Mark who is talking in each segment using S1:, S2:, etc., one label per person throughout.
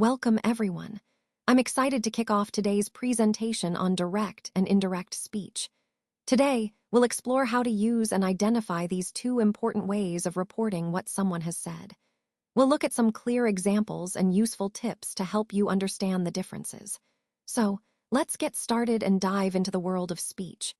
S1: Welcome, everyone. I'm excited to kick off today's presentation on direct and indirect speech. Today, we'll explore how to use and identify these two important ways of reporting what someone has said. We'll look at some clear examples and useful tips to help you understand the differences. So, let's get started and dive into the world of speech.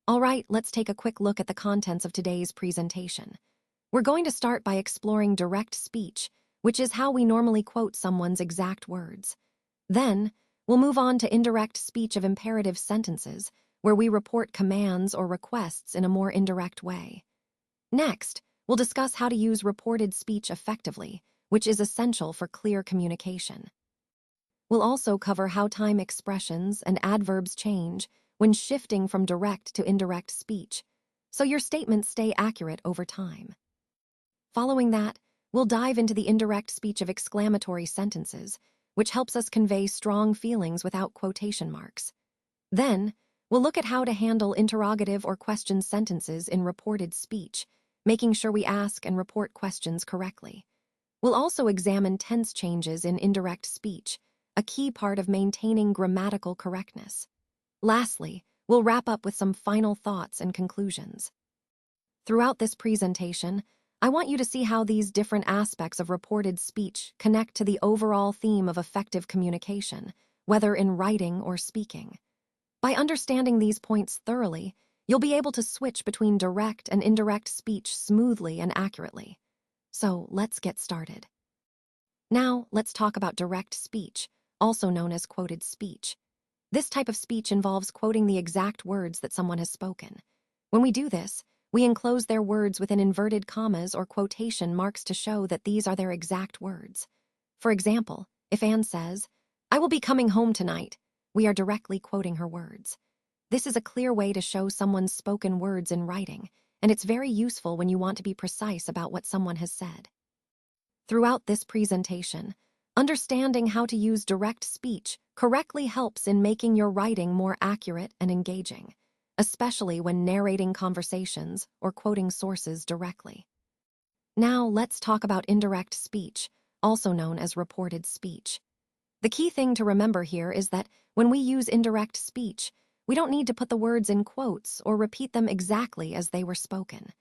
S1: All right, let's take a quick look at the contents of today's presentation. We're going to start by exploring direct speech, which is how we normally quote someone's exact words. Then, we'll move on to indirect speech of imperative sentences, where we report commands or requests in a more indirect way. Next, we'll discuss how to use reported speech effectively, which is essential for clear communication. We'll also cover how time expressions and adverbs change when shifting from direct to indirect speech, so your statements stay accurate over time. Following that, we'll dive into the indirect speech of exclamatory sentences, which helps us convey strong feelings without quotation marks. Then, we'll look at how to handle interrogative or question sentences in reported speech, making sure we ask and report questions correctly. We'll also examine tense changes in indirect speech, a key part of maintaining grammatical correctness. Lastly, we'll wrap up with some final thoughts and conclusions. Throughout this presentation, I want you to see how these different aspects of reported speech connect to the overall theme of effective communication, whether in writing or speaking. By understanding these points thoroughly, you'll be able to switch between direct and indirect speech smoothly and accurately. So let's get started. Now, let's talk about direct speech, also known as quoted speech. This type of speech involves quoting the exact words that someone has spoken. When we do this, we enclose their words within inverted commas or quotation marks to show that these are their exact words. For example, if Anne says, "I will be coming home tonight," we are directly quoting her words. This is a clear way to show someone's spoken words in writing, and it's very useful when you want to be precise about what someone has said. Throughout this presentation, understanding how to use direct speech correctly helps in making your writing more accurate and engaging, especially when narrating conversations or quoting sources directly. Now, let's talk about indirect speech, also known as reported speech. The key thing to remember here is that when we use indirect speech, we don't need to put the words in quotes or repeat them exactly as they were spoken.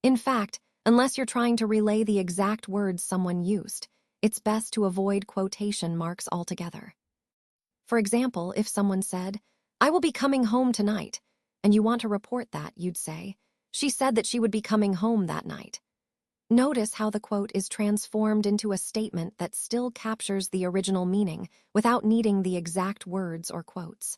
S1: In fact, unless you're trying to relay the exact words someone used, it's best to avoid quotation marks altogether. For example, if someone said, "I will be coming home tonight," and you want to report that, you'd say, "She said that she would be coming home that night." Notice how the quote is transformed into a statement that still captures the original meaning without needing the exact words or quotes.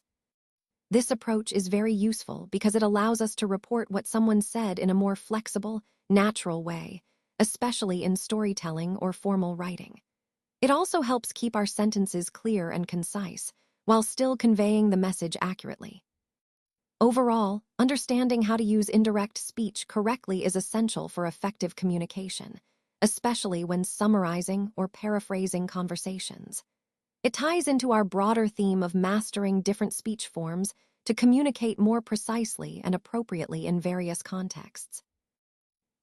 S1: This approach is very useful because it allows us to report what someone said in a more flexible, natural way, especially in storytelling or formal writing. It also helps keep our sentences clear and concise, while still conveying the message accurately. Overall, understanding how to use indirect speech correctly is essential for effective communication, especially when summarizing or paraphrasing conversations. It ties into our broader theme of mastering different speech forms to communicate more precisely and appropriately in various contexts.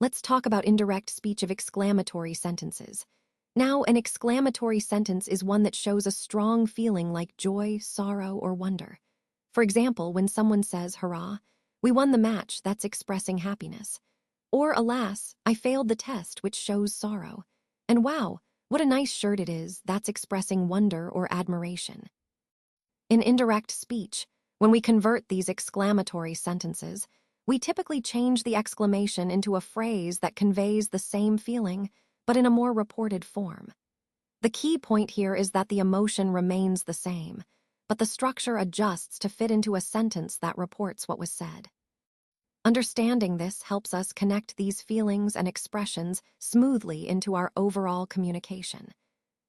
S1: Let's talk about indirect speech of exclamatory sentences. Now, an exclamatory sentence is one that shows a strong feeling like joy, sorrow, or wonder. For example, when someone says, "Hurrah, we won the match," that's expressing happiness. Or, "Alas, I failed the test," which shows sorrow. And "Wow, what a nice shirt it is," that's expressing wonder or admiration. In indirect speech, when we convert these exclamatory sentences, we typically change the exclamation into a phrase that conveys the same feeling, but in a more reported form. The key point here is that the emotion remains the same, but the structure adjusts to fit into a sentence that reports what was said. Understanding this helps us connect these feelings and expressions smoothly into our overall communication.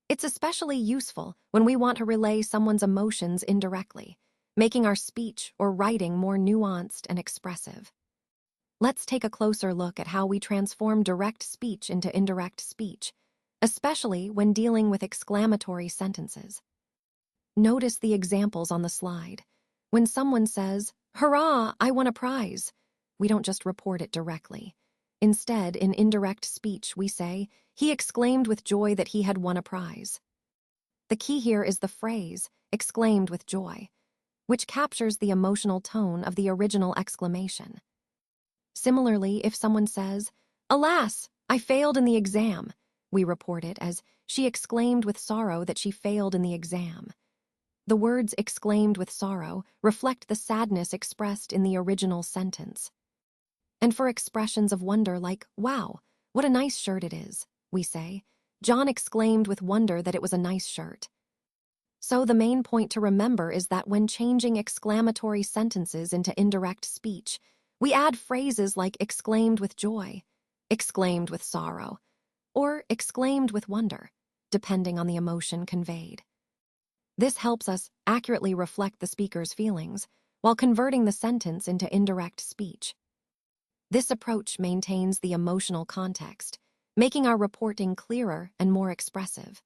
S1: It's especially useful when we want to relay someone's emotions indirectly, making our speech or writing more nuanced and expressive. Let's take a closer look at how we transform direct speech into indirect speech, especially when dealing with exclamatory sentences. Notice the examples on the slide. When someone says, "Hurrah, I won a prize," we don't just report it directly. Instead, in indirect speech, we say, "He exclaimed with joy that he had won a prize." The key here is the phrase, exclaimed with joy, which captures the emotional tone of the original exclamation. Similarly, if someone says, "Alas, I failed in the exam," we report it as, "She exclaimed with sorrow that she failed in the exam." The words "exclaimed with sorrow" reflect the sadness expressed in the original sentence. And for expressions of wonder like, "Wow, what a nice shirt it is," we say, "John exclaimed with wonder that it was a nice shirt." So the main point to remember is that when changing exclamatory sentences into indirect speech, we add phrases like exclaimed with joy, exclaimed with sorrow, or exclaimed with wonder, depending on the emotion conveyed. This helps us accurately reflect the speaker's feelings while converting the sentence into indirect speech. This approach maintains the emotional context, making our reporting clearer and more expressive.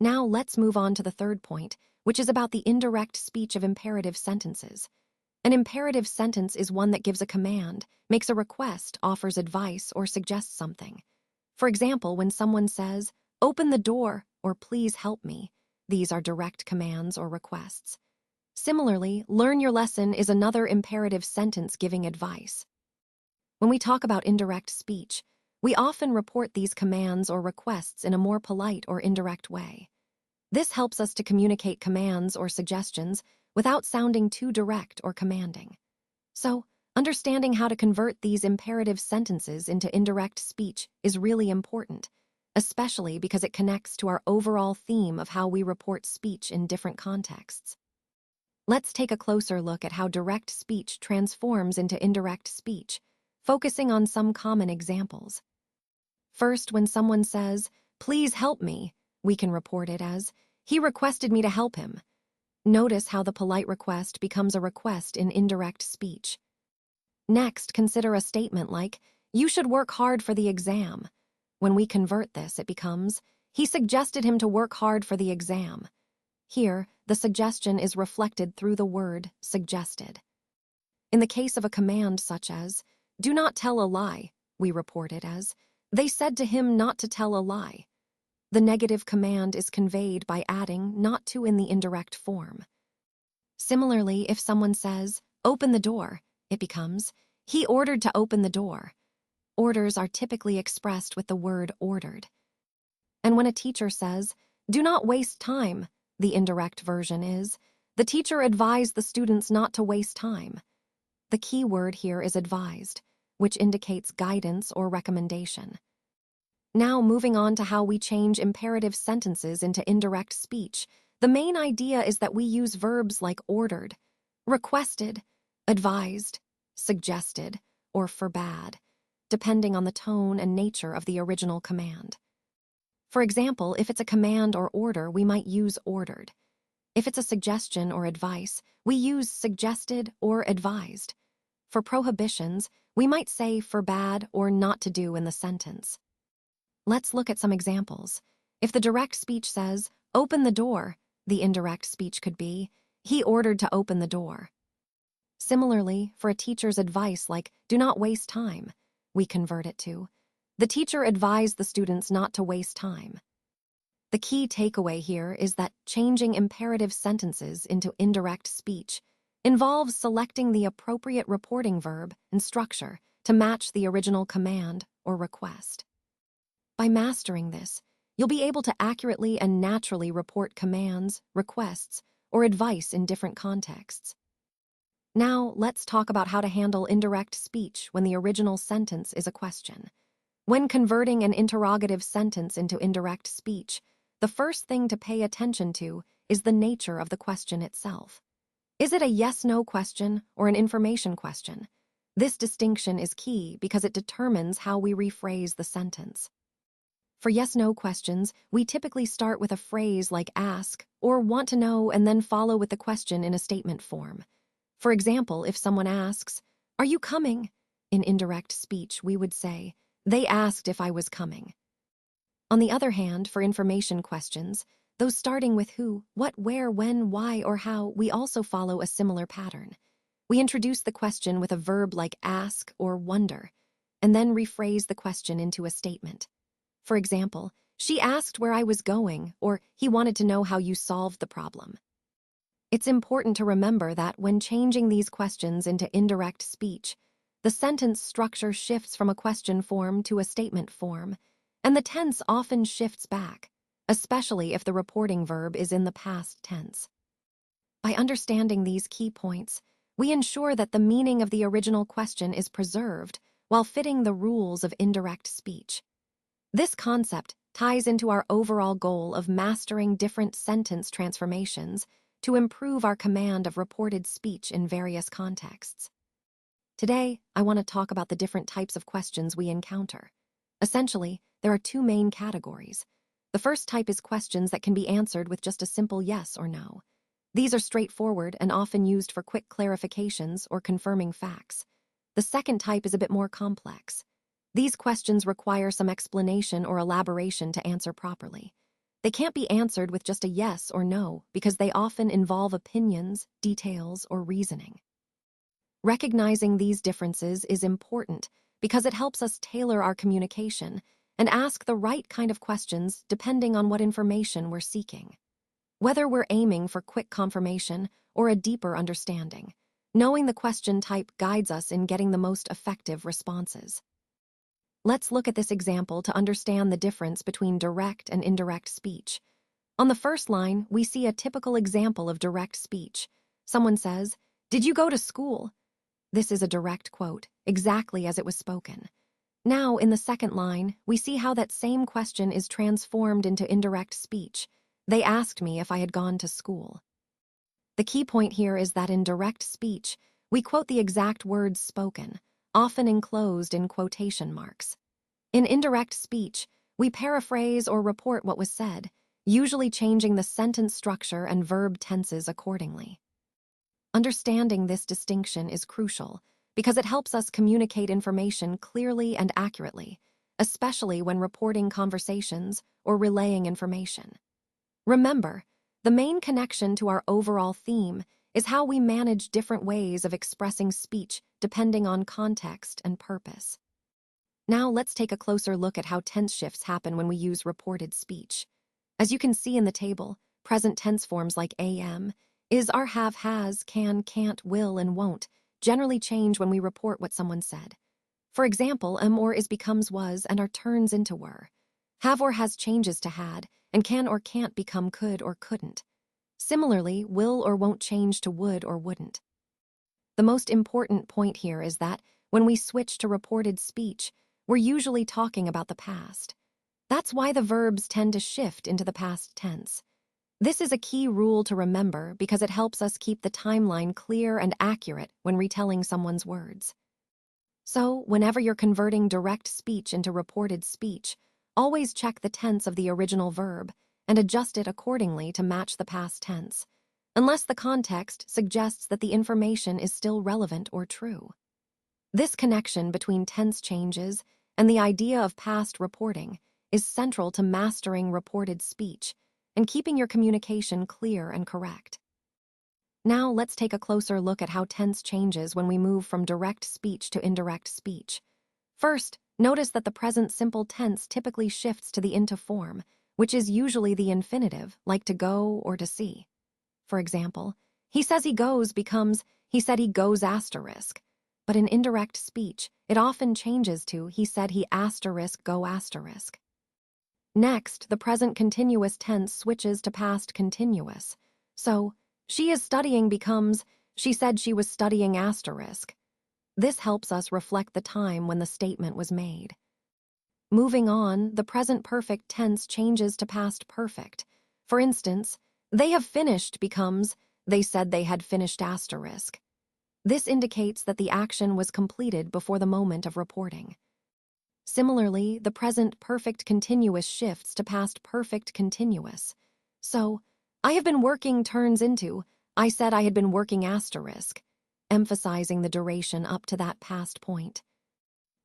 S1: Now let's move on to the third point, which is about the indirect speech of imperative sentences. An imperative sentence is one that gives a command, makes a request, offers advice, or suggests something. For example, when someone says, "Open the door," or "Please help me," these are direct commands or requests. Similarly, "Learn your lesson" is another imperative sentence giving advice. When we talk about indirect speech, we often report these commands or requests in a more polite or indirect way. This helps us to communicate commands or suggestions without sounding too direct or commanding. So, understanding how to convert these imperative sentences into indirect speech is really important, especially because it connects to our overall theme of how we report speech in different contexts. Let's take a closer look at how direct speech transforms into indirect speech, focusing on some common examples. First, when someone says, "Please help me," we can report it as, "He requested me to help him." Notice how the polite request becomes a request in indirect speech. Next, consider a statement like, "You should work hard for the exam." When we convert this, it becomes, "He suggested him to work hard for the exam." Here, the suggestion is reflected through the word suggested. In the case of a command such as, "Do not tell a lie," we report it as, "They said to him not to tell a lie." The negative command is conveyed by adding "not to" in the indirect form. Similarly, if someone says, "Open the door," it becomes, "He ordered to open the door." Orders are typically expressed with the word ordered. And when a teacher says, "Do not waste time," the indirect version is, "The teacher advised the students not to waste time." The key word here is advised, which indicates guidance or recommendation. Now, moving on to how we change imperative sentences into indirect speech, the main idea is that we use verbs like ordered, requested, advised, suggested, or forbade, depending on the tone and nature of the original command. For example, if it's a command or order, we might use ordered. If it's a suggestion or advice, we use suggested or advised. For prohibitions, we might say forbade or not to do in the sentence. Let's look at some examples. If the direct speech says, "Open the door," the indirect speech could be, "He ordered to open the door." Similarly, for a teacher's advice like, "Do not waste time," we convert it to, "The teacher advised the students not to waste time." The key takeaway here is that changing imperative sentences into indirect speech involves selecting the appropriate reporting verb and structure to match the original command or request. By mastering this, you'll be able to accurately and naturally report commands, requests, or advice in different contexts. Now, let's talk about how to handle indirect speech when the original sentence is a question. When converting an interrogative sentence into indirect speech, the first thing to pay attention to is the nature of the question itself. Is it a yes-no question or an information question? This distinction is key because it determines how we rephrase the sentence. For yes-no questions, we typically start with a phrase like ask or want to know and then follow with the question in a statement form. For example, if someone asks, "Are you coming?" In indirect speech, we would say, "They asked if I was coming." On the other hand, for information questions, those starting with who, what, where, when, why, or how, we also follow a similar pattern. We introduce the question with a verb like ask or wonder, and then rephrase the question into a statement. For example, She asked where I was going, or he wanted to know how you solved the problem. It's important to remember that when changing these questions into indirect speech, the sentence structure shifts from a question form to a statement form, and the tense often shifts back, especially if the reporting verb is in the past tense. By understanding these key points, we ensure that the meaning of the original question is preserved while fitting the rules of indirect speech. This concept ties into our overall goal of mastering different sentence transformations to improve our command of reported speech in various contexts. Today, I want to talk about the different types of questions we encounter. Essentially, there are two main categories. The first type is questions that can be answered with just a simple yes or no. These are straightforward and often used for quick clarifications or confirming facts. The second type is a bit more complex. These questions require some explanation or elaboration to answer properly. They can't be answered with just a yes or no because they often involve opinions, details, or reasoning. Recognizing these differences is important because it helps us tailor our communication and ask the right kind of questions depending on what information we're seeking. Whether we're aiming for quick confirmation or a deeper understanding, knowing the question type guides us in getting the most effective responses. Let's look at this example to understand the difference between direct and indirect speech. On the first line, we see a typical example of direct speech. Someone says, "Did you go to school?" This is a direct quote, exactly as it was spoken. Now, in the second line, we see how that same question is transformed into indirect speech. They asked me if I had gone to school. The key point here is that in direct speech, we quote the exact words spoken, often enclosed in quotation marks. In indirect speech, we paraphrase or report what was said, usually changing the sentence structure and verb tenses accordingly. Understanding this distinction is crucial because it helps us communicate information clearly and accurately, especially when reporting conversations or relaying information. Remember, the main connection to our overall theme is how we manage different ways of expressing speech depending on context and purpose. Now let's take a closer look at how tense shifts happen when we use reported speech. As you can see in the table, present tense forms like am, is, are, have, has, can, can't, will, and won't generally change when we report what someone said. For example, am or is becomes was and are turns into were. Have or has changes to had, and can or can't become could or couldn't. Similarly, will or won't change to would or wouldn't. The most important point here is that when we switch to reported speech, we're usually talking about the past. That's why the verbs tend to shift into the past tense. This is a key rule to remember because it helps us keep the timeline clear and accurate when retelling someone's words. So, whenever you're converting direct speech into reported speech, always check the tense of the original verb and adjust it accordingly to match the past tense, unless the context suggests that the information is still relevant or true. This connection between tense changes and the idea of past reporting is central to mastering reported speech and keeping your communication clear and correct. Now let's take a closer look at how tense changes when we move from direct speech to indirect speech. First, notice that the present simple tense typically shifts to the into form, which is usually the infinitive, like to go or to see. For example, he says he goes becomes he said he goes asterisk, but in indirect speech, it often changes to he said he asterisk go asterisk. Next, the present continuous tense switches to past continuous. So, she is studying becomes she said she was studying asterisk. This helps us reflect the time when the statement was made. Moving on, the present perfect tense changes to past perfect. For instance, they have finished becomes they said they had finished asterisk. This indicates that the action was completed before the moment of reporting. Similarly, the present perfect continuous shifts to past perfect continuous. So, I have been working turns into I said I had been working asterisk, emphasizing the duration up to that past point.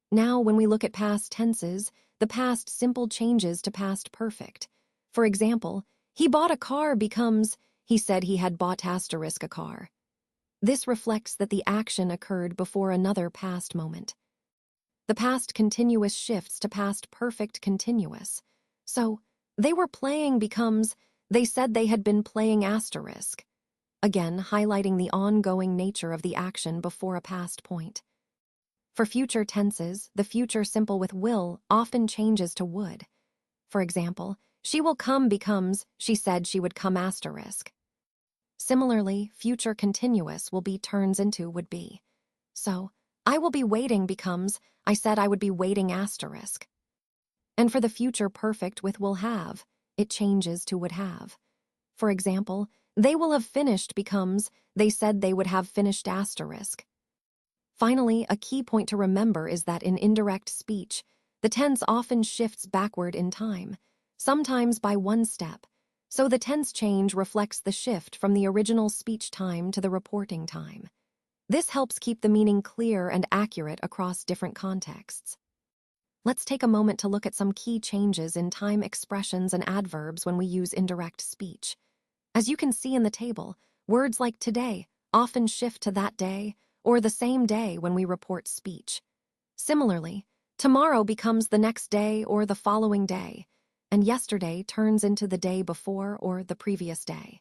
S1: Now, when we look at past tenses, the past simple changes to past perfect. For example, he bought a car becomes he said he had bought asterisk a car. This reflects that the action occurred before another past moment. The past continuous shifts to past perfect continuous. So, They were playing becomes they said they had been playing asterisk, again highlighting the ongoing nature of the action before a past point. For future tenses, the future simple with will often changes to would. For example, she will come becomes she said she would come asterisk. Similarly, future continuous will be turns into would be. So, I will be waiting becomes I said I would be waiting asterisk. And for the future perfect with will have, it changes to would have. For example, they will have finished becomes they said they would have finished asterisk. Finally, a key point to remember is that in indirect speech, the tense often shifts backward in time, sometimes by one step, so the tense change reflects the shift from the original speech time to the reporting time. This helps keep the meaning clear and accurate across different contexts. Let's take a moment to look at some key changes in time expressions and adverbs when we use indirect speech. As you can see in the table, words like today often shift to that day or the same day when we report speech. Similarly, tomorrow becomes the next day or the following day, and yesterday turns into the day before or the previous day.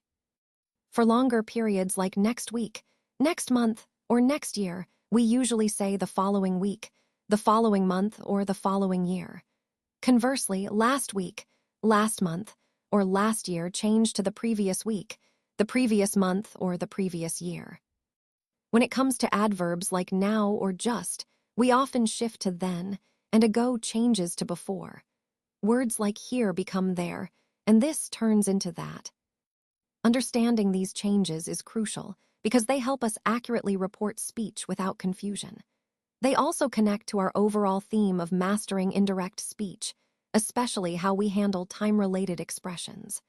S1: For longer periods like next week, next month, or next year, we usually say the following week, the following month, or the following year. Conversely, last week, last month, or last year change to the previous week, the previous month, or the previous year. When it comes to adverbs like now or just, we often shift to then, and ago changes to before. Words like here become there, and this turns into that. Understanding these changes is crucial because they help us accurately report speech without confusion. They also connect to our overall theme of mastering indirect speech, especially how we handle time-related expressions.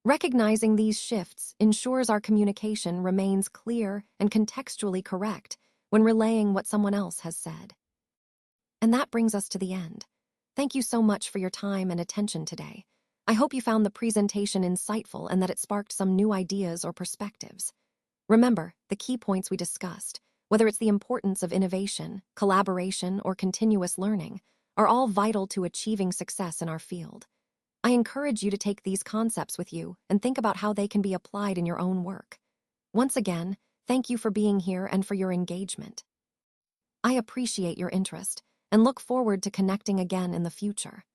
S1: Recognizing these shifts ensures our communication remains clear and contextually correct when relaying what someone else has said. And that brings us to the end. Thank you so much for your time and attention today. I hope you found the presentation insightful and that it sparked some new ideas or perspectives. Remember, the key points we discussed, whether it's the importance of innovation, collaboration, or continuous learning, are all vital to achieving success in our field. I encourage you to take these concepts with you and think about how they can be applied in your own work. Once again, thank you for being here and for your engagement. I appreciate your interest and look forward to connecting again in the future.